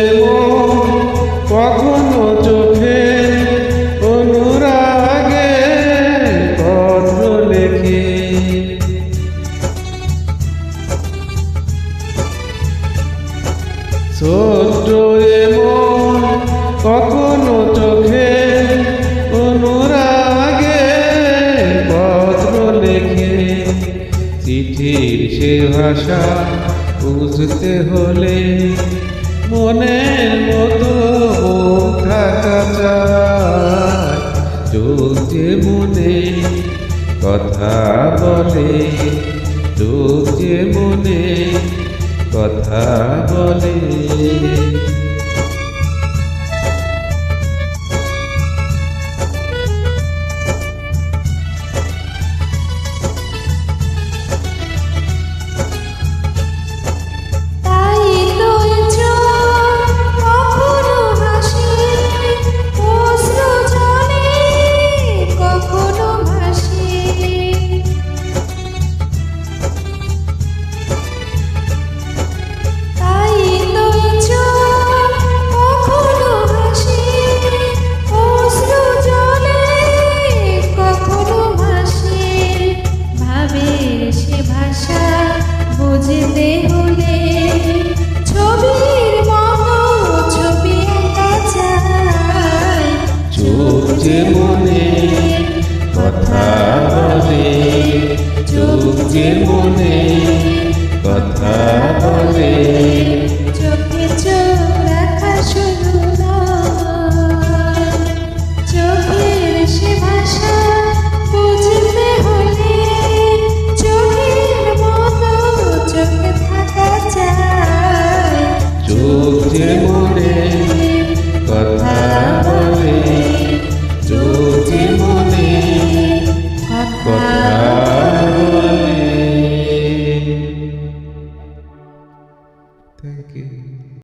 এমন কখনো চোখে অনুরাগে পত্র লেখে ছোট্ট এমন কখনো চোখে অনুরাগে পত্র লেখে চিঠির সে ভাষা বুঝতে হলে মনের মতো থাকা চায় চোখ যে মনে কথা বলে চোখ যে মনে কথা বলে বুঝতে হলে ছবির মতো ছবি আঁকা চাই চোখ যে মনে কথা বলে চোখ যে মনে কথা বলে চোখে চোখ রাখা শুরু চোখের সে ভাষা বুঝতে হলে চোখের মতো চোখে থাকা চাই চোখ যে মনে কথা বলে চোখ যে মনে কথা